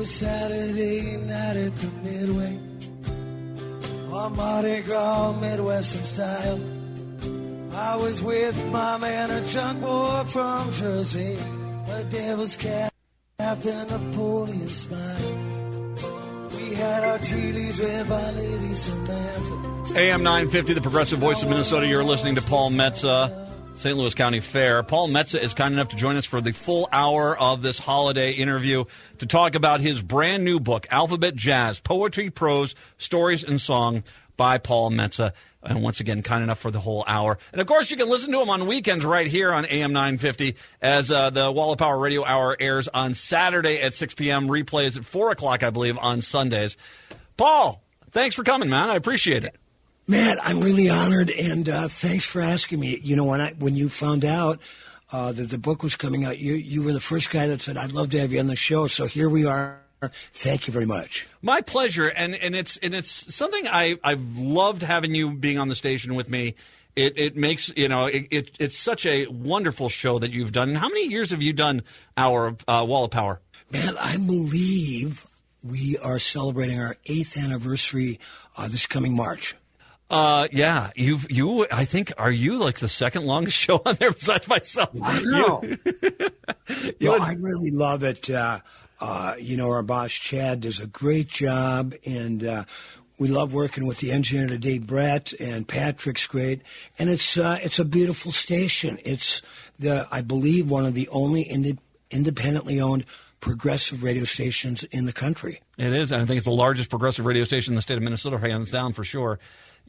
Saturday night at the Midway, on Mardi Gras Midwestern style. I was with my man, a junk boy from Jersey, a devil's cap and Napoleon smile. We had our Chilis read by Lady Samantha. AM 950, the progressive voice of Minnesota. You're listening to Paul Metsa, St. Louis County Fair. Paul Metsa is kind enough to join us for the full hour of this holiday interview to talk about his brand new book, Alphabet Jazz, Poetry, Prose, Stories, and Song by Paul Metsa. And once again, kind enough for the whole hour. And, of course, you can listen to him on weekends right here on AM 950 as the Wall of Power Radio Hour airs on Saturday at 6 p.m., replays at 4 o'clock, I believe, on Sundays. Paul, thanks for coming, man. I appreciate it. Matt, I'm really honored, and thanks for asking me. You know, when you found out that the book was coming out, you were the first guy that said, I'd love to have you on the show, so here we are. Thank you very much. My pleasure, and it's something I've loved having you being on the station with me. It makes, it's such a wonderful show that you've done. And how many years have you done our Wall of Power? Man, I believe we are celebrating our 8th anniversary this coming March. Yeah, I think, are you like the second longest show on there besides myself? I know. I really love it. Our boss, Chad, does a great job, and we love working with the engineer today, Brett, and Patrick's great. And it's a beautiful station. It's I believe, one of the only independently owned progressive radio stations in the country. It is, and I think it's the largest progressive radio station in the state of Minnesota, hands down, for sure.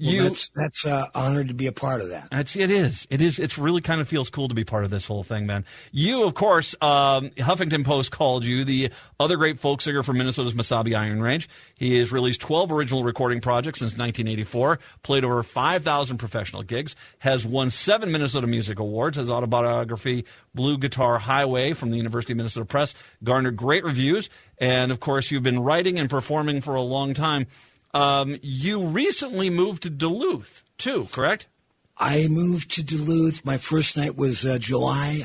Well, that's honored to be a part of that. It is. It's really kind of feels cool to be part of this whole thing, man. You, of course, Huffington Post called you the other great folk singer for Minnesota's Mesabi Iron Range. He has released 12 original recording projects since 1984, played over 5,000 professional gigs, has won 7 Minnesota Music Awards. His autobiography, Blue Guitar Highway, from the University of Minnesota Press, garnered great reviews. And, of course, you've been writing and performing for a long time. You recently moved to Duluth, too, correct? I moved to Duluth. My first night was July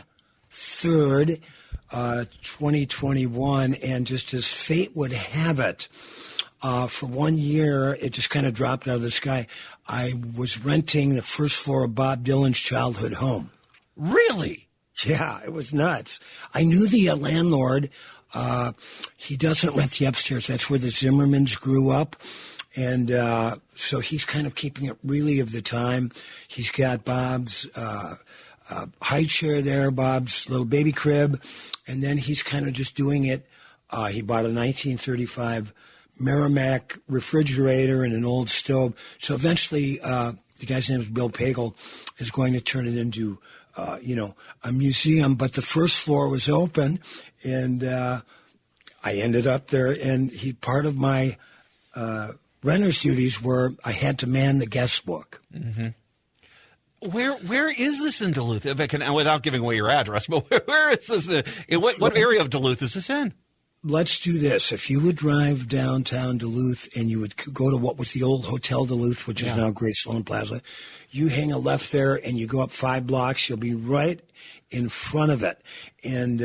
3rd, 2021, and just as fate would have it, for 1 year, it just kind of dropped out of the sky. I was renting the first floor of Bob Dylan's childhood home. Really? Yeah, it was nuts. I knew the landlord. He doesn't rent the upstairs. That's where the Zimmermans grew up. And so he's kind of keeping it really of the time. He's got Bob's high chair there, Bob's little baby crib, and then he's kind of just doing it. He bought a 1935 Merrimack refrigerator and an old stove. So eventually, the guy's name is Bill Pagel, is going to turn it into, a museum. But the first floor was open, and I ended up there. And part of my renter's duties were I had to man the guest book. Mm-hmm. Where is this in Duluth? If I can, without giving away your address, but where is this? What area of Duluth is this in? Let's do this. If you would drive downtown Duluth and you would go to what was the old Hotel Duluth, which is now Great Sloan Plaza, you hang a left there and you go up 5 blocks. You'll be right in front of it. And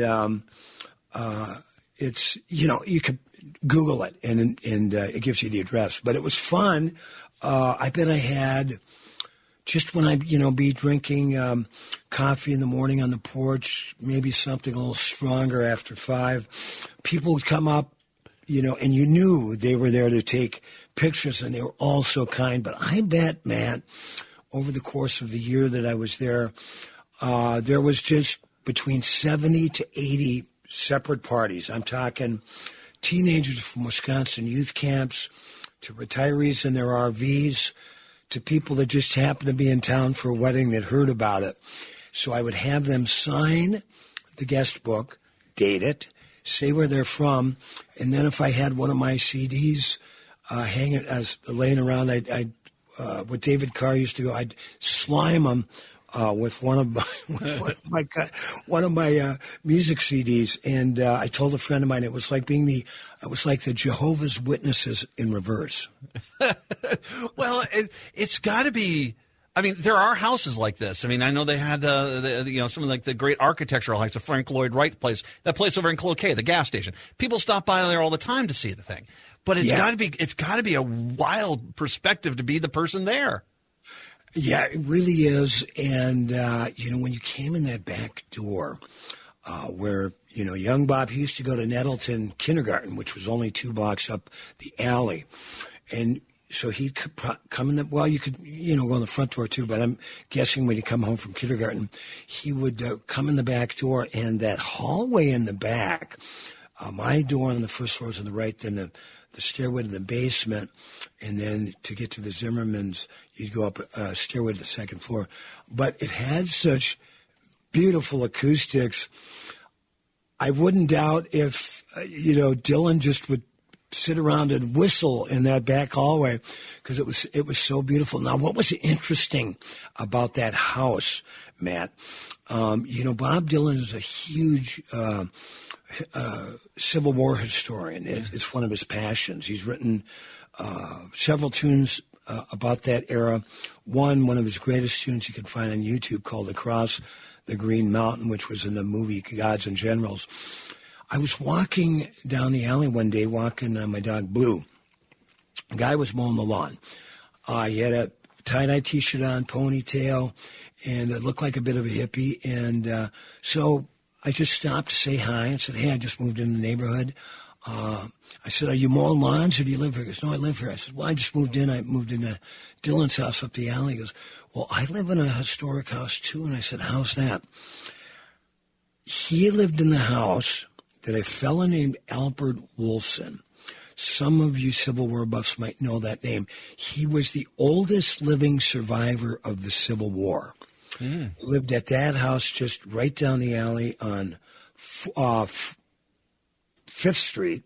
it's, you could Google it and it gives you the address. But it was fun. I bet I had... Just when I'd, be drinking coffee in the morning on the porch, maybe something a little stronger after 5, people would come up, and you knew they were there to take pictures, and they were all so kind. But I bet, Matt, over the course of the year that I was there, there was just between 70 to 80 separate parties. I'm talking teenagers from Wisconsin youth camps to retirees in their RVs, to people that just happened to be in town for a wedding that heard about it. So I would have them sign the guest book, date it, say where they're from, and then if I had one of my CDs hanging, laying around, I'd what David Carr used to go, I'd slime them with one of my music CDs, and I told a friend of mine it was like the Jehovah's Witnesses in reverse. Well, it's got to be I mean, there are houses like this. I mean, I know they had some of like the great architectural houses, the Frank Lloyd Wright place, that place over in Cloquet, the gas station. People stop by there all the time to see the thing. But it's got to be a wild perspective to be the person there. Yeah, it really is. And when you came in that back door, where young Bob, he used to go to Nettleton Kindergarten, which was only 2 blocks up the alley, and so he'd come in you could, go in the front door too, but I'm guessing when he'd come home from kindergarten, he would come in the back door, and that hallway in the back, my door on the first floor is on the right, then the stairway to the basement, and then to get to the Zimmermans, you'd go up a stairway to the second floor. But it had such beautiful acoustics. I wouldn't doubt if, Dylan just would sit around and whistle in that back hallway because it was so beautiful. Now, what was interesting about that house, Matt? Bob Dylan is a huge Civil War historian. It's one of his passions. He's written several tunes about that era. One of his greatest tunes you could find on YouTube called Across the Green Mountain, which was in the movie Gods and Generals. I was walking down the alley one day, walking my dog Blue. A guy was mowing the lawn. He had a tie-dye T-shirt on, ponytail, and it looked like a bit of a hippie. And so I just stopped to say hi and said, hey, I just moved in the neighborhood. I said, are you mowing lawns or do you live here? He goes, no, I live here. I said, well, I just moved in. I moved into Dylan's house up the alley. He goes, well, I live in a historic house too. And I said, how's that? He lived in the house that a fellow named Albert Wilson. Some of you Civil War buffs might know that name. He was the oldest living survivor of the Civil War. Lived at that house just right down the alley on 5th Street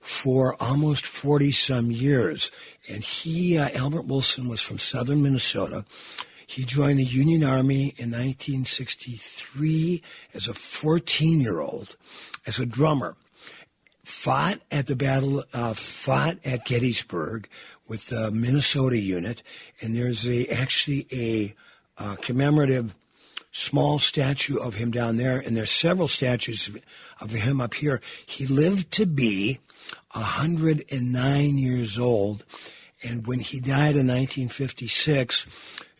for almost 40-some years. And Albert Wilson was from southern Minnesota. He joined the Union Army in 1963 as a 14-year-old, as a drummer. Fought at Gettysburg with the Minnesota unit, and there's actually a commemorative small statue of him down there, and there's several statues of him up here. He lived to be 109 years old, and when he died in 1956,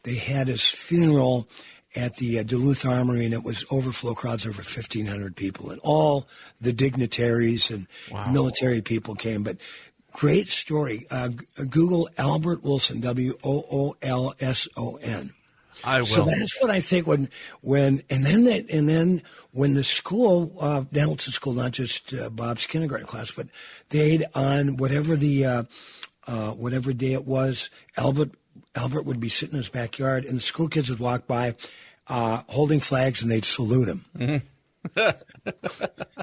they had his funeral at the Duluth Armory, and it was overflow crowds, over 1,500 people, and all the dignitaries and military people came. But great story. Google Albert Wilson, Woolson. I will. So that's what I think when the school, Nettleton School, not just Bob's kindergarten class, but they'd on whatever day it was, Albert would be sitting in his backyard, and the school kids would walk by holding flags, and they'd salute him. Mm-hmm. So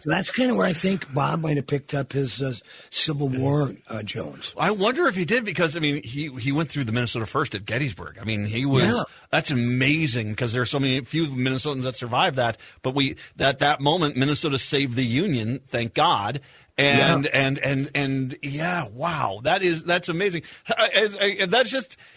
that's kind of where I think Bob might have picked up his Civil War Jones. I wonder if he did, because, I mean, he went through the Minnesota First at Gettysburg. I mean, he was that's amazing, because there are so few Minnesotans that survived that. But at that moment, Minnesota saved the Union, thank God. And wow, that's amazing.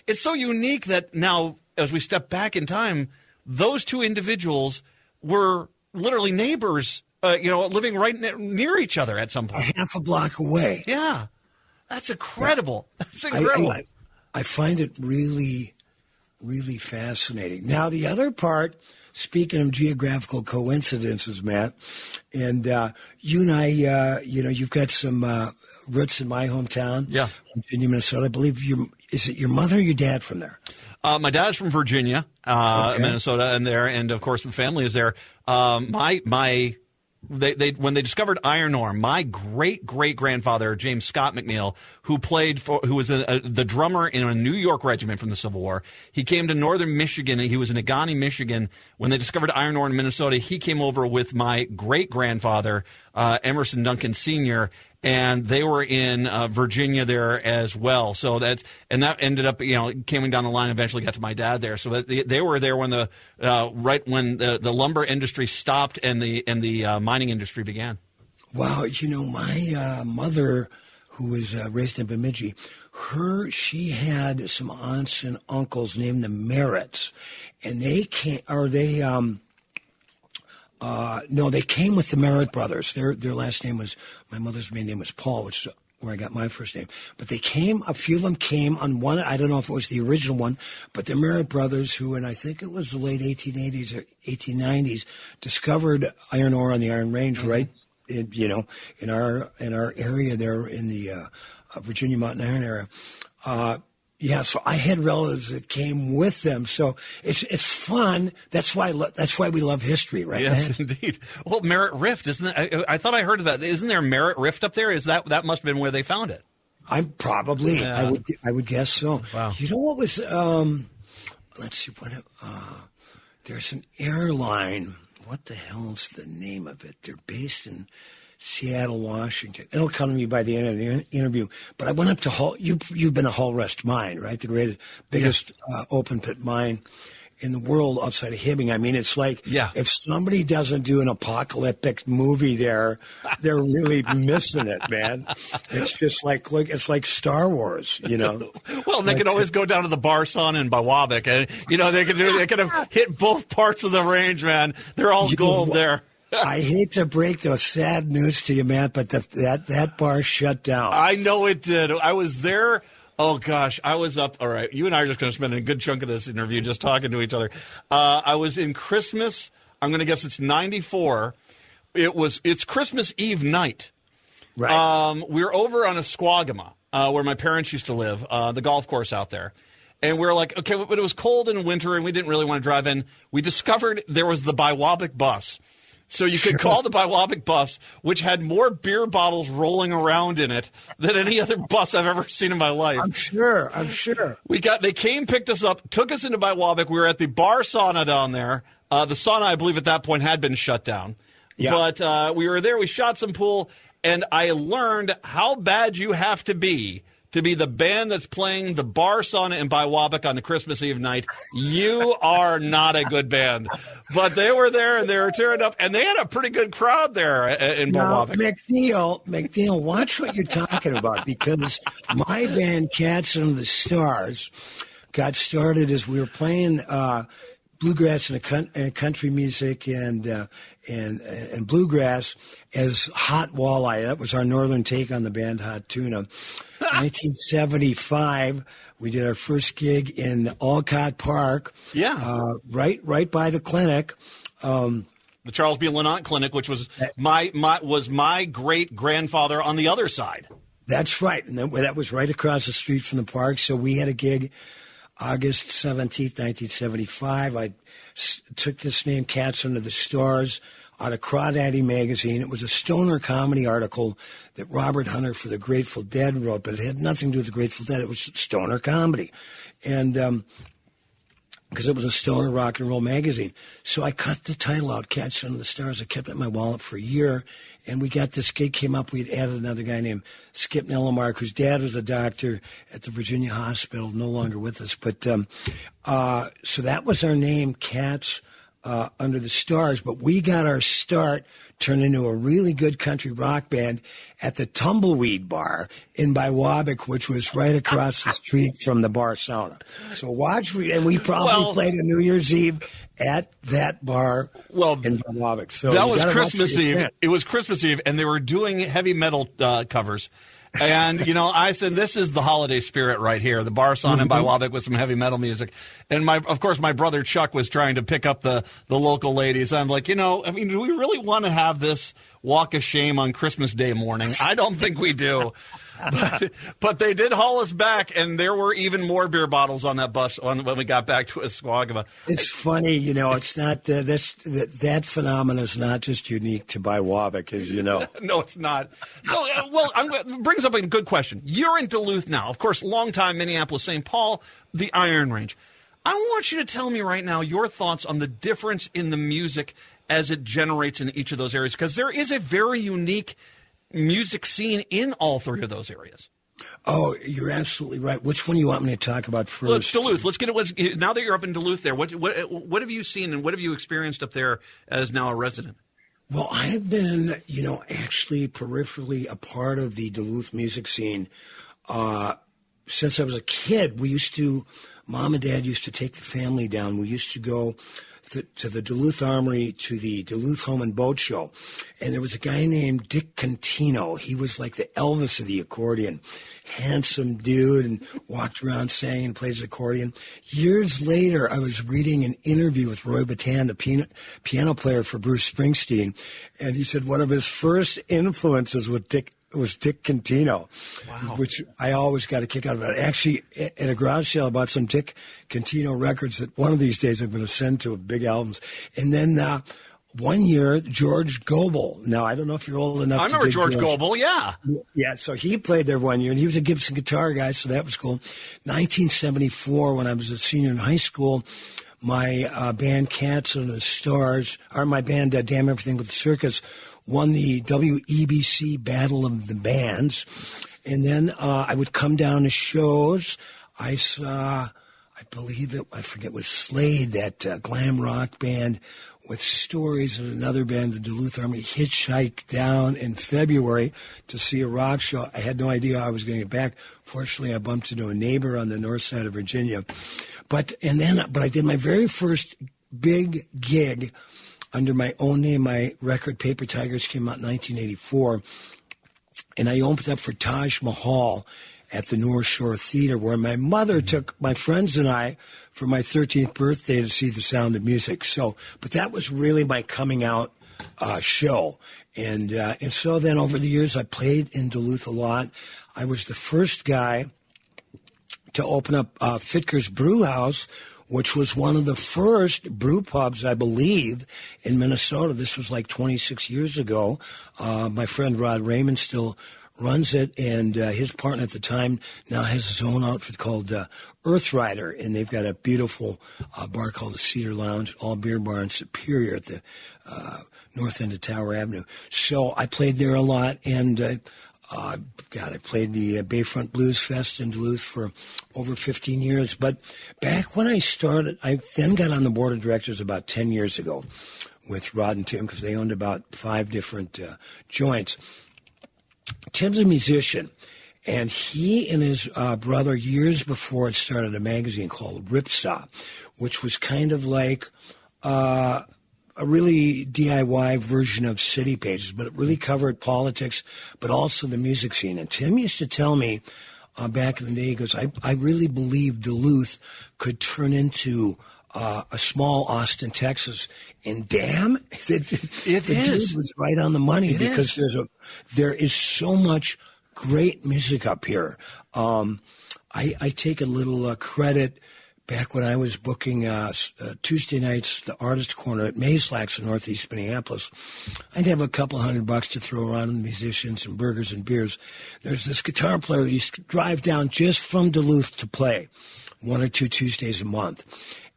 It's so unique that now, as we step back in time, those two individuals were literally neighbors, living right near each other at some point. Half a block away. Yeah. That's incredible. That's incredible. I find it really, really fascinating. Now, the other part, speaking of geographical coincidences, Matt, and you and I, you've got some roots in my hometown, Virginia, Minnesota. I believe is it your mother or your dad from there? My dad's from Virginia, Minnesota, and of course the family is there. When they discovered iron ore, my great grandfather James Scott McNeil, who was the drummer in a New York regiment from the Civil War, he came to northern Michigan. He was in Agani, Michigan. When they discovered iron ore in Minnesota, he came over with my great grandfather Emerson Duncan Sr., and they were in Virginia there as well. So that ended up, coming down the line. Eventually got to my dad there. So they were there when the lumber industry stopped and the mining industry began. Wow, my mother, who was raised in Bemidji. She had some aunts and uncles named the Merritts, and they came with the Merritt brothers. Their last name was, my mother's maiden name was Paul, which is where I got my first name. But they came, a few of them came on one, I don't know if it was the original one, but the Merritt brothers, who, and I think it was the late 1880s or 1890s, discovered iron ore on the Iron Range, right? In our area there in the Virginia Mountain Iron area. So I had relatives that came with them. So it's fun. That's why we love history, right? Yes, man? Indeed. Well, Merritt Rift, isn't that? I thought I heard of that. Isn't there Merritt Rift up there? That must have been where they found it? I'm probably. Yeah. I would guess so. Wow. You know what was? Let's see. There's an airline. What the hell's the name of it? They're based in Seattle, Washington. It'll come to me by the end of the interview. But I went up to Hull. You've been to Hull Rest Mine, right? The biggest open pit mine in the world outside of Hibbing. I mean, it's like if somebody doesn't do an apocalyptic movie there, they're really missing it, man. It's just like Star Wars, you know. Well, they can always go down to the bar sauna in Biwabik, and they can have hit both parts of the range, man. They're all gold there. I hate to break the sad news to you, Matt, but that bar shut down. I know it did. I was there. Oh, gosh, I was up. All right, you and I are just going to spend a good chunk of this interview just talking to each other. I was in Christmas. I'm going to guess it's 94. It's Christmas Eve night. Right. We were over on Esquagama, where my parents used to live, the golf course out there. And we were like, okay, but it was cold in winter, and we didn't really want to drive in. We discovered there was the Biwabik bus. So you could call the Biwabik bus, which had more beer bottles rolling around in it than any other bus I've ever seen in my life. I'm sure. They came, picked us up, took us into Biwabik. We were at the bar sauna down there. The sauna, I believe, at that point had been shut down. Yeah. But we were there. We shot some pool, and I learned how bad you have to be the band that's playing the bar sauna in Biwabik on the Christmas Eve night. You are not a good band. But they were there, and they were tearing up, and they had a pretty good crowd there in Biwabik. McNeil, watch what you're talking about, because my band, Cats Under the Stars, got started as we were playing bluegrass and country music and bluegrass as Hot Walleye. That was our northern take on the band Hot Tuna. 1975, we did our first gig in Alcott Park. Yeah. Right by the clinic. The Charles B. Lenant Clinic, which was my great grandfather on the other side. That's right. And that was right across the street from the park. So we had a gig August 17th, 1975. I took this name, Cats Under the Stars, out of Crawdaddy magazine. It was a stoner comedy article that Robert Hunter for the Grateful Dead wrote, but it had nothing to do with the Grateful Dead. It was stoner comedy. And because it was a stoner rock and roll magazine. So I cut the title out, Cats Under the Stars. I kept it in my wallet for a year, and we got this gig came up. We had added another guy named Skip Nellemark, whose dad was a doctor at the Virginia Hospital, no longer with us. But so that was our name, Cats Under the Stars. But we got our start turned into a really good country rock band at the Tumbleweed Bar in Biwabik, which was right across the street from the bar sauna. So we probably played a New Year's Eve at that bar in Biwabik. So that was Christmas Eve. It was Christmas Eve, and they were doing heavy metal covers. And, I said, this is the holiday spirit right here, the bar sauna in Biwabik with some heavy metal music. And, of course, my brother Chuck was trying to pick up the local ladies. I'm like, do we really want to have this walk of shame on Christmas Day morning? I don't think we do. But they did haul us back, and there were even more beer bottles on that bus when we got back to Esquagama. It's funny, it's not that phenomenon is not just unique to Biwabik, as you know. No, it's not. So, brings up a good question. You're in Duluth now, of course, longtime Minneapolis, St. Paul, the Iron Range. I want you to tell me right now your thoughts on the difference in the music as it generates in each of those areas, because there is a very unique music scene in all three of those areas. Oh, you're absolutely right. Which one do you want me to talk about first? Well, Duluth. Let's get it. Now that you're up in Duluth there, what have you seen and what have you experienced up there as now a resident? Well, I've been, actually peripherally a part of the Duluth music scene since I was a kid. Mom and Dad used to take the family down. We used to go to the Duluth Armory, to the Duluth Home and Boat Show. And there was a guy named Dick Contino. He was like the Elvis of the accordion. Handsome dude, and walked around sang and played his accordion. Years later, I was reading an interview with Roy Batan, the piano player for Bruce Springsteen, and he said one of his first influences was Dick Contino, wow. Which I always got a kick out of it. Actually, at a garage sale, I bought some Dick Contino records that one of these days I'm going to send to big albums. And then one year, George Goebel. Now, I don't know if you're old enough to remember George Goebel, yeah. Yeah, so he played there one year, and he was a Gibson guitar guy, so that was cool. 1974, when I was a senior in high school, my band Cats and the Stars, or my band Damn Everything But the Circus, won the WEBC Battle of the Bands. And then I would come down to shows. I saw, I forget, it was Slade, that glam rock band with Stories, and another band, the Duluth Army, hitchhiked down in February to see a rock show. I had no idea I was going to get back. Fortunately, I bumped into a neighbor on the north side of Virginia. But I did my very first big gig under my own name. My record, Paper Tigers, came out in 1984. And I opened up for Taj Mahal at the North Shore Theater, where my mother took my friends and I for my 13th birthday to see The Sound of Music. But that was really my coming out show. And so then over the years, I played in Duluth a lot. I was the first guy to open up Fitker's Brew House, which was one of the first brew pubs, I believe, in Minnesota. This was like 26 years ago. My friend Rod Raymond still runs it, and his partner at the time now has his own outfit called Earth Rider, and they've got a beautiful bar called the Cedar Lounge, all beer bar in Superior at the north end of Tower Avenue. So I played there a lot, and I played the Bayfront Blues Fest in Duluth for over 15 years. But back when I started, I then got on the board of directors about 10 years ago with Rod and Tim, because they owned about 5 different joints. Tim's a musician, and he and his brother, years before it, started a magazine called Ripsaw, which was kind of like a really DIY version of City Pages, but it really covered politics, but also the music scene. And Tim used to tell me back in the day, he goes, I really believe Duluth could turn into a small Austin, Texas. And damn, the dude was right on the money, because there is so much great music up here. I take a little credit. Back when I was booking Tuesday nights, the Artist Corner at Mayslax in Northeast Minneapolis, I'd have a couple $100 to throw around with musicians and burgers and beers. There's this guitar player that used to drive down just from Duluth to play 1 or 2 Tuesdays a month.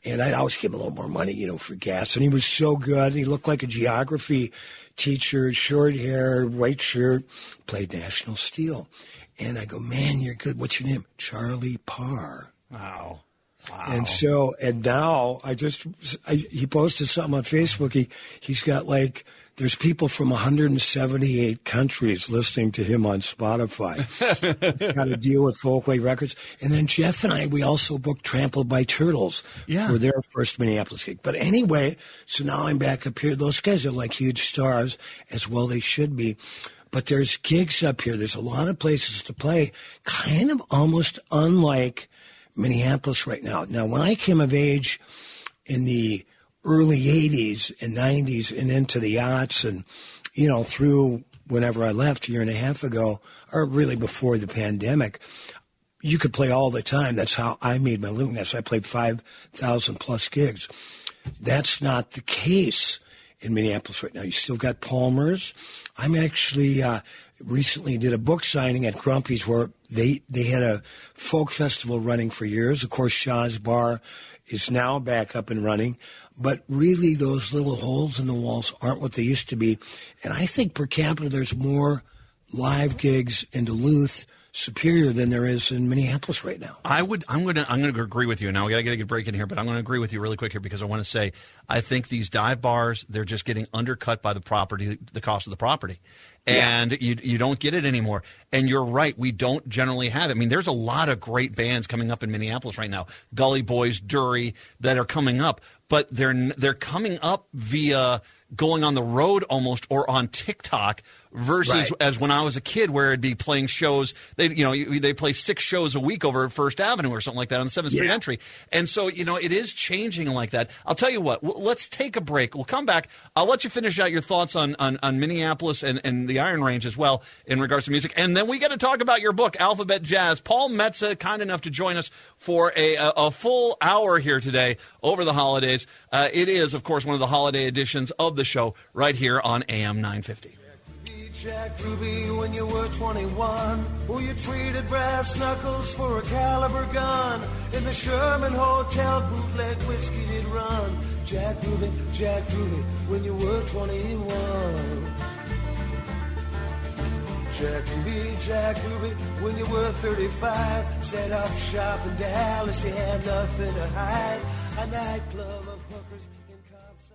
And I'd always give him a little more money, for gas. And he was so good. He looked like a geography teacher, short hair, white shirt, played National Steel. And I go, man, you're good. What's your name? Charlie Parr. Wow. And now he posted something on Facebook. He's got there's people from 178 countries listening to him on Spotify. He's got to deal with Folkway Records. And then Jeff and I, we also booked Trampled by Turtles for their first Minneapolis gig. But anyway, so now I'm back up here. Those guys are like huge stars, as well they should be. But there's gigs up here. There's a lot of places to play, kind of almost unlike Minneapolis right now. Now, when I came of age in the early 80s and 90s and into the yachts and, through whenever I left a year and a half ago, or really before the pandemic, you could play all the time. That's how I made my living. I played 5,000 plus gigs. That's not the case in Minneapolis right now. You still got Palmer's. I'm actually recently did a book signing at Grumpy's, where they had a folk festival running for years. Of course, Shaw's Bar is now back up and running. But really, those little holes in the walls aren't what they used to be. And I think per capita, there's more live gigs in Duluth superior than there is in Minneapolis right now. I'm going to agree with you. Now we got to get a break in here, but I'm going to agree with you really quick here because I want to say I think these dive bars, they're just getting undercut by the cost of the property. And you don't get it anymore. And you're right, we don't generally have it. I mean, there's a lot of great bands coming up in Minneapolis right now. Gully Boys, Dury, that are coming up, but they're coming up via going on the road almost or on TikTok versus as when I was a kid where it'd be playing shows. They play 6 shows a week over at First Avenue or something like that on the 7th Street entry. And so, it is changing like that. I'll tell you what, let's take a break. We'll come back. I'll let you finish out your thoughts on Minneapolis and the Iron Range as well in regards to music. And then we got to talk about your book, Alphabet Jazz. Paul Metsa, kind enough to join us for a full hour here today over the holidays. It is, of course, one of the holiday editions of the show right here on AM 950. Jack Ruby when you were 21, who you treated brass knuckles for a caliber gun. In the Sherman Hotel, bootleg whiskey did run. Jack Ruby, when you were 21. Jack Ruby, when you were 35, set up shop in Dallas, you had nothing to hide. A nightclub of hookers in Cobb's.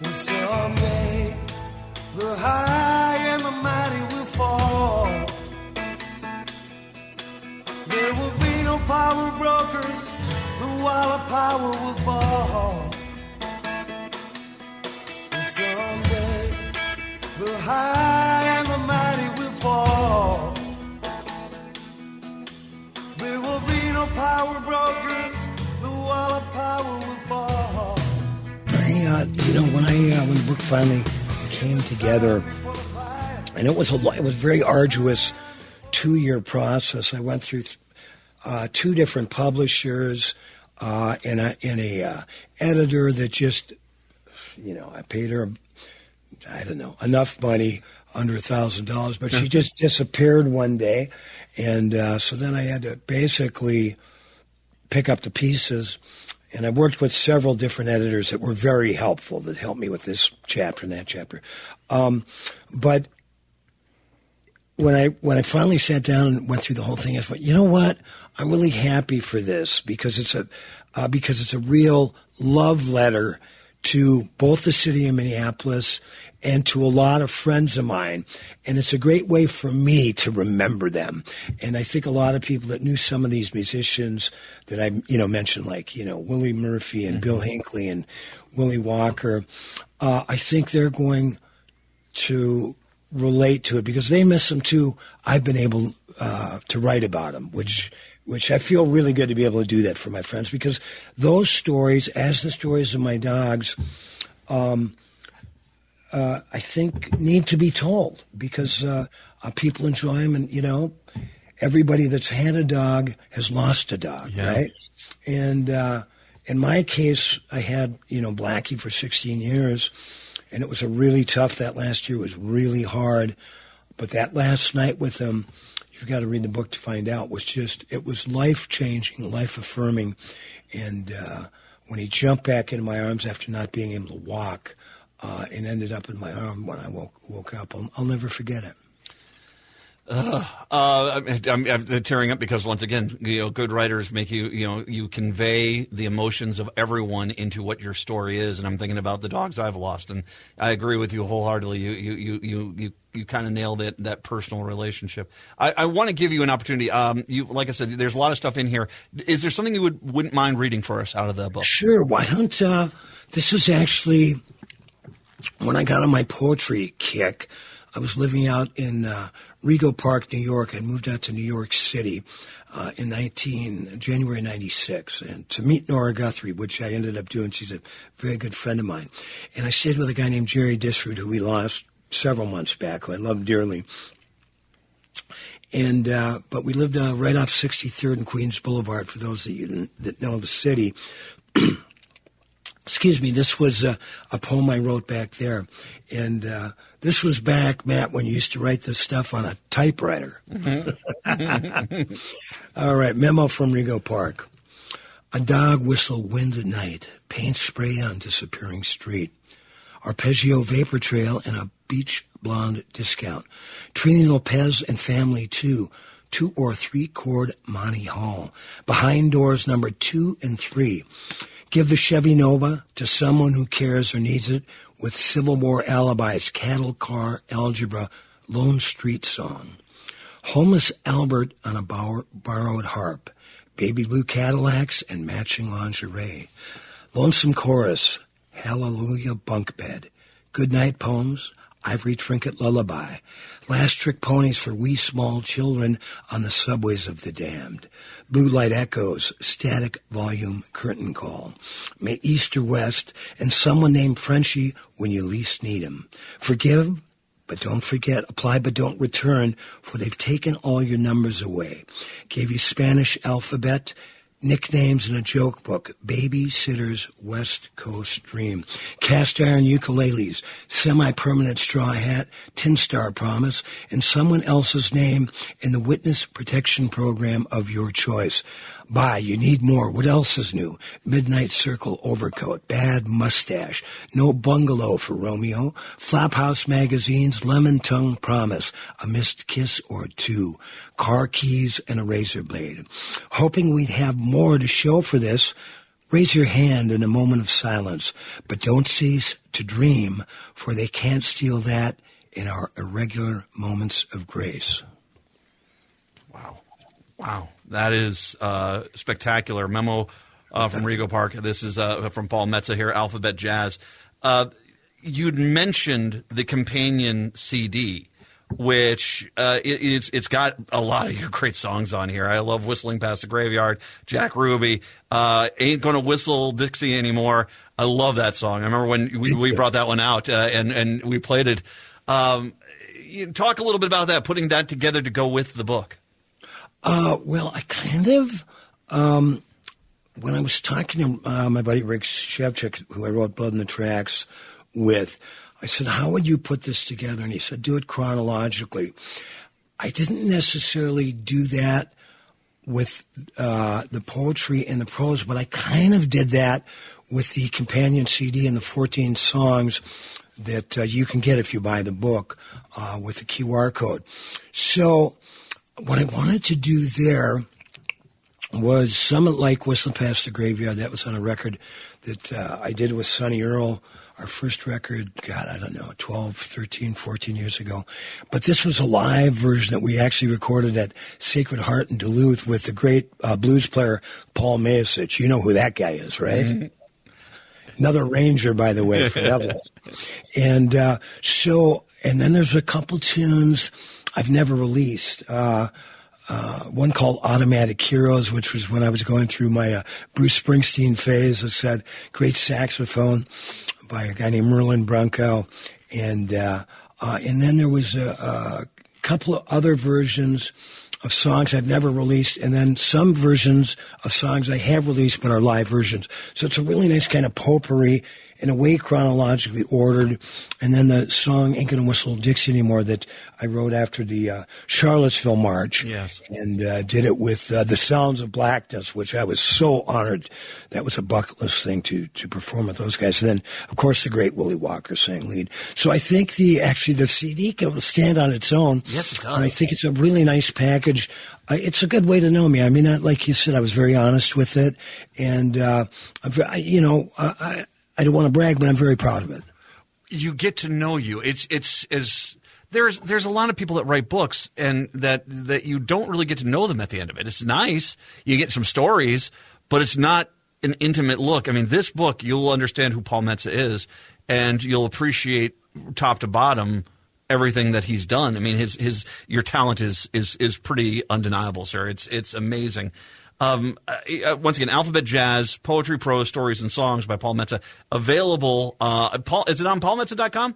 Someday, the high and the mighty will fall. There will be no power brokers, the wall of power will fall. Someday, the high and the mighty will fall. There will be no power brokers, the wall of power will fall. When the book finally came together, and it was a very arduous 2-year process. I went through 2 different publishers and a editor that just, I paid her, I don't know, enough money, under $1,000, but she just disappeared one day, and so then I had to basically pick up the pieces. And I worked with several different editors that were very helpful, that helped me with this chapter and that chapter. But when I finally sat down and went through the whole thing, I thought, you know what? I'm really happy for this because it's a real love letter to both the city of Minneapolis and to a lot of friends of mine. And it's a great way for me to remember them. And I think a lot of people that knew some of these musicians that I, mentioned, like, Willie Murphy and Bill Hinckley and Willie Walker, I think they're going to relate to it because they miss them too. I've been able to write about them, which I feel really good to be able to do that for my friends because those stories, as the stories of my dogs, I think need to be told because people enjoy them, and everybody that's had a dog has lost a dog, right? And in my case, I had Blackie for 16 years, and it was a really tough. That last year was really hard, but that last night with him, you've got to read the book to find out. It was life changing, life affirming, and when he jumped back into my arms after not being able to walk. And ended up in my arm when I woke up. I'll never forget it. I'm tearing up because once again, good writers make you convey the emotions of everyone into what your story is. And I'm thinking about the dogs I've lost, and I agree with you wholeheartedly. You kind of nailed it, that personal relationship. I want to give you an opportunity. Like I said, there's a lot of stuff in here. Is there something you wouldn't mind reading for us out of the book? Sure. Why don't? This is actually. When I got on my poetry kick, I was living out in Rego Park, New York. I moved out to New York City in January 96, and to meet Nora Guthrie, which I ended up doing. She's a very good friend of mine. And I stayed with a guy named Jerry Disford, who we lost several months back, who I love dearly. And but we lived right off 63rd and Queens Boulevard, for those that know the city. Excuse me, this was a poem I wrote back there. And this was back, Matt, when you used to write this stuff on a typewriter. Mm-hmm. All right, memo from Rego Park. A dog whistle wind at night, paint spray on disappearing street. Arpeggio vapor trail and a beach blonde discount. Trini Lopez and family too. 2 or 3 chord Monty Hall. Behind doors number 2 and 3. Give the Chevy Nova to someone who cares or needs it with Civil War alibis, cattle car, algebra, Lone Street Song. Homeless Albert on a borrowed harp. Baby blue Cadillacs and matching lingerie. Lonesome Chorus, Hallelujah Bunk Bed. Goodnight Poems, Ivory Trinket Lullaby. Last Trick Ponies for wee small children on the subways of the damned. Blue Light Echoes, Static Volume Curtain Call. May East or West, and someone named Frenchie when you least need him. Forgive, but don't forget. Apply, but don't return, for they've taken all your numbers away. Gave you Spanish alphabet, nicknames, and a joke book. Babysitter's West Coast Dream. Cast iron ukuleles, semi-permanent straw hat, tin star promise, and someone else's name in the witness protection program of your choice. Buy, you need more. What else is new? Midnight Circle overcoat, bad mustache, no bungalow for Romeo, Flophouse magazines, lemon tongue promise, a missed kiss or 2, car keys, and a razor blade. Hoping we'd have more to show for this, raise your hand in a moment of silence, but don't cease to dream, for they can't steal that in our irregular moments of grace. Wow. That is spectacular. Memo from Rego Park. This is from Paul Metsa here, Alphabet Jazz. You'd mentioned the companion CD, which it's got a lot of your great songs on here. I love Whistling Past the Graveyard, Jack Ruby, Ain't Gonna Whistle Dixie Anymore. I love that song. I remember when we brought that one out and we played it. You talk a little bit about that, putting that together to go with the book. Well, I kind of, when I was talking to my buddy Rick Shevchik, who I wrote Blood in the Tracks with, I said, how would you put this together? And he said, do it chronologically. I didn't necessarily do that with the poetry and the prose, but I kind of did that with the companion CD and the 14 songs that you can get if you buy the book with the QR code. So what I wanted to do there was something like Whistling Past the Graveyard. That was on a record that I did with Sonny Earl, our first record, God, I don't know, 12, 13, 14 years ago. But this was a live version that we actually recorded at Sacred Heart in Duluth with the great blues player Paul Mayasich. You know who that guy is, right? Mm-hmm. Another Ranger, by the way, for Evelyn. And and then there's a couple tunes I've never released. One called Automatic Heroes, which was when I was going through my Bruce Springsteen phase. It's had great saxophone by a guy named Merlin Branco. And then there was a couple of other versions of songs I've never released, and then some versions of songs I have released but are live versions. So it's a really nice kind of potpourri, in a way chronologically ordered. And then the song Ain't Gonna Whistle Dixie Anymore that I wrote after the Charlottesville March. Yes. And did it with the Sounds of Blackness, which I was so honored. That was a bucket list thing to perform with those guys. And then, of course, the great Willie Walker sang lead. So I think the CD can stand on its own. Yes, it does. And I think it's a really nice package. It's a good way to know me. I mean, like you said, I was very honest with it. And, I don't want to brag, but I'm very proud of it. You get to know you. There's a lot of people that write books and that you don't really get to know them at the end of it. It's nice. You get some stories, but it's not an intimate look. I mean, this book, you'll understand who Paul Metsa is, and you'll appreciate top to bottom everything that he's done. I mean, your talent is pretty undeniable, sir. It's amazing. Once again, Alphabet Jazz, Poetry, Prose, Stories, and Songs by Paul Metsa. Available, is it on paulmetsa.com?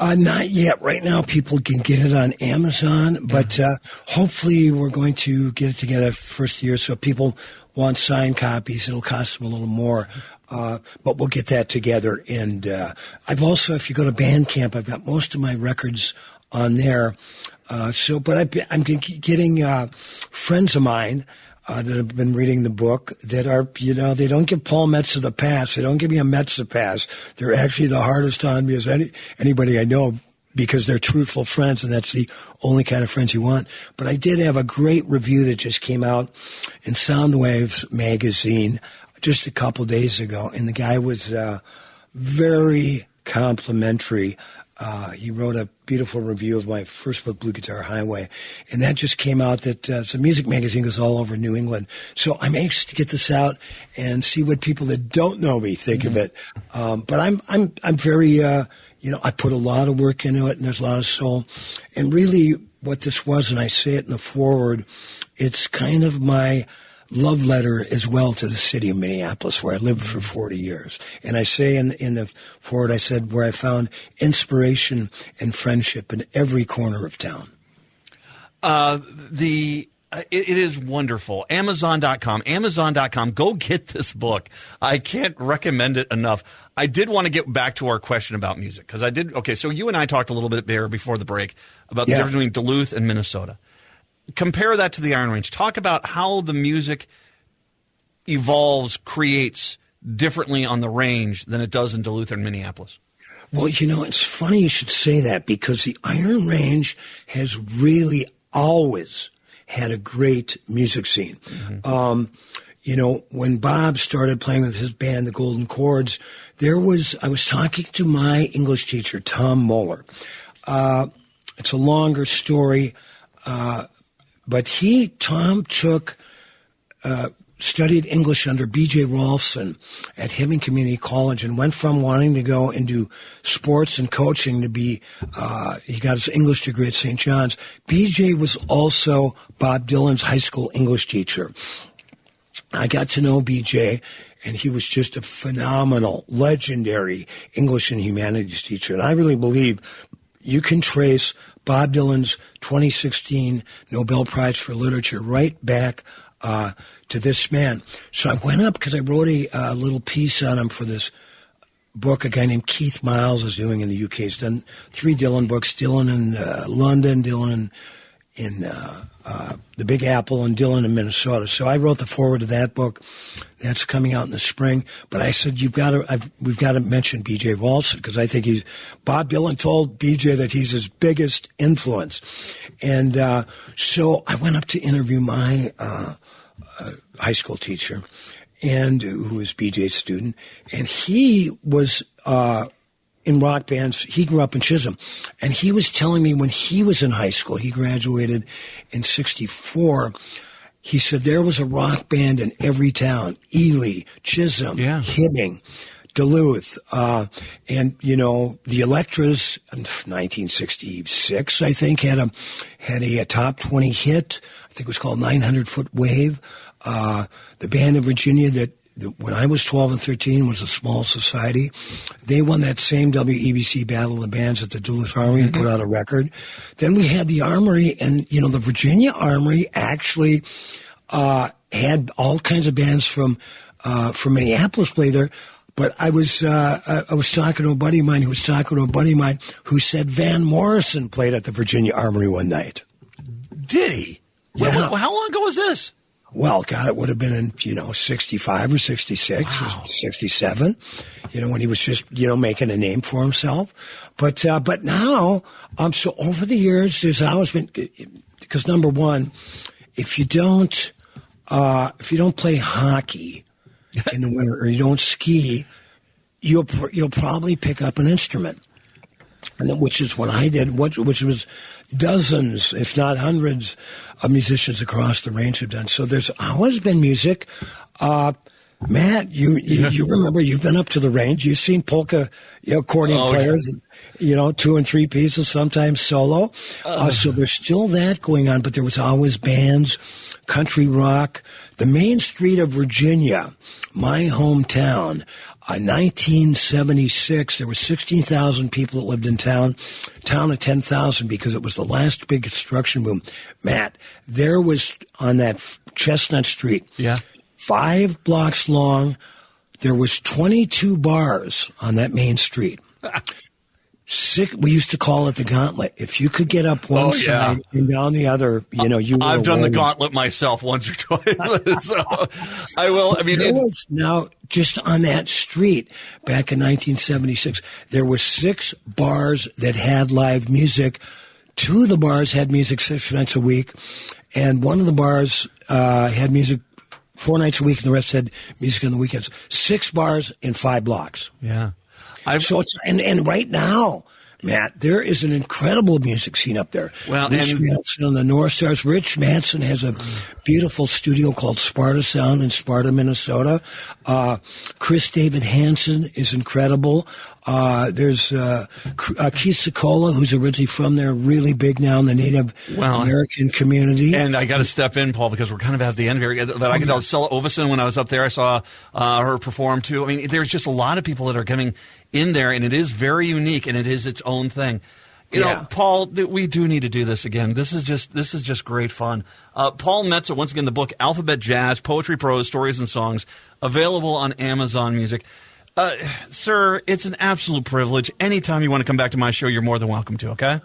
Not yet. Right now, people can get it on Amazon, but hopefully we're going to get it together first year. So if people want signed copies, it'll cost them a little more. But we'll get that together. And I've also, if you go to Bandcamp, I've got most of my records on there. But I'm getting friends of mine that have been reading the book that are, they don't give Paul Metsa the pass. They don't give me a Metsa pass. They're actually the hardest on me as anybody I know, because they're truthful friends, and that's the only kind of friends you want. But I did have a great review that just came out in Soundwaves magazine just a couple days ago, and the guy was very complimentary. He wrote a beautiful review of my first book, Blue Guitar Highway, and that just came out. That it's a music magazine, goes all over New England. So I'm anxious to get this out and see what people that don't know me think of it. But I'm very, I put a lot of work into it, and there's a lot of soul. And really, what this was, and I say it in the foreword, it's kind of my love letter as well to the city of Minneapolis, where I lived for 40 years. And I say in the forward, I said, where I found inspiration and friendship in every corner of town. It is wonderful. Amazon.com. Go get this book. I can't recommend it enough. I did want to get back to our question about music, because okay, so you and I talked a little bit there before the break about the difference between Duluth and Minnesota. Compare that to the Iron Range. Talk about how the music evolves, creates differently on the range than it does in Duluth or Minneapolis. Well, it's funny you should say that, because the Iron Range has really always had a great music scene. When Bob started playing with his band, the Golden Chords, I was talking to my English teacher, Tom Moeller. It's a longer story, but Tom studied English under B.J. Rolfson at Hibbing Community College, and went from wanting to go and do sports and coaching to be, he got his English degree at St. John's. B.J. was also Bob Dylan's high school English teacher. I got to know B.J., and he was just a phenomenal, legendary English and humanities teacher. And I really believe you can trace Bob Dylan's 2016 Nobel Prize for Literature right back to this man. So I went up because I wrote a little piece on him for this book a guy named Keith Miles is doing in the UK. He's done 3 Dylan books, Dylan in London, Dylan in the Big Apple, and Dylan in Minnesota. So I wrote the foreword to that book. That's coming out in the spring. But I said, we've got to mention B.J. Rolfson, because I think Bob Dylan told B.J. that he's his biggest influence. And so I went up to interview my high school teacher, and who was B.J.'s student, and he was in rock bands. He grew up in Chisholm, and he was telling me when he was in high school, he graduated in 1964. He said there was a rock band in every town: Ely, Chisholm, Hibbing, Duluth, and the Electras in 1966, I think, had a top 20 hit. I think it was called 900 Foot Wave. The band in Virginia that when I was 12 and 13 was a Small Society. They won that same WEBC Battle of the Bands at the Duluth Armory and put out a record. Then we had the Armory, and the Virginia Armory actually had all kinds of bands from Minneapolis play there. But I was talking to a buddy of mine who said Van Morrison played at the Virginia Armory one night. Did he? Yeah. How long ago was this? Well, God, it would have been in 65 or 66 or 67, when he was just, making a name for himself. But now, so over the years, there's always been, because number one, if you don't play hockey in the winter, or you don't ski, you'll probably pick up an instrument. And which is what I did, which was dozens, if not hundreds, of musicians across the range have done. So there's always been music. Matt, you remember, you've been up to the range. You've seen polka accordion players, 2 and 3 pieces, sometimes solo. So there's still that going on, but there was always bands, country rock. The main street of Virginia, my hometown, 1976, there were 16,000 people that lived in town of 10,000 because it was the last big construction boom. Matt, there was on that Chestnut Street, 5 blocks long, there was 22 bars on that main street. We used to call it the gauntlet. If you could get up one side and down the other, you were I've done the gauntlet myself once or twice. So I will. I mean, there was now just on that street back in 1976, there were 6 bars that had live music. 2 of the bars had music 6 nights a week, and one of the bars had music 4 nights a week, and the rest had music on the weekends. 6 bars in 5 blocks. Yeah. So it's and right now, Matt, there is an incredible music scene up there. Well, Rich Manson on the North Stars. Rich Manson has a beautiful studio called Sparta Sound in Sparta, Minnesota. Chris David Hansen is incredible. There's Keith Sikola, who's originally from there, really big now in the Native American community. And I got to step in, Paul, because we're kind of at the end here. But I can tell Stella Ovison, when I was up there, I saw her perform too. I mean, there's just a lot of people that are coming in there, and it is very unique, and it is its own thing. You know, Paul, we do need to do this again. This is just great fun. Paul Metsa, once again, the book Alphabet Jazz, Poetry, Prose, Stories, and Songs, available on Amazon Music. Sir, it's an absolute privilege. Anytime you want to come back to my show, you're more than welcome to, okay?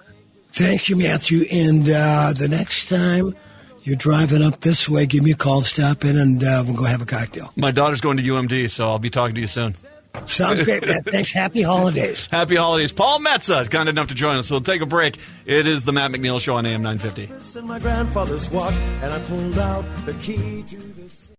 Thank you, Matthew. And the next time you're driving up this way, give me a call, stop in, and we'll go have a cocktail. My daughter's going to UMD, so I'll be talking to you soon. Sounds great, Matt. Thanks. Happy holidays. Happy holidays. Paul Metsa, kind enough to join us. So we'll take a break. It is the Matt McNeil Show on AM 950. My grandfather's watch, and I pulled out the key to this.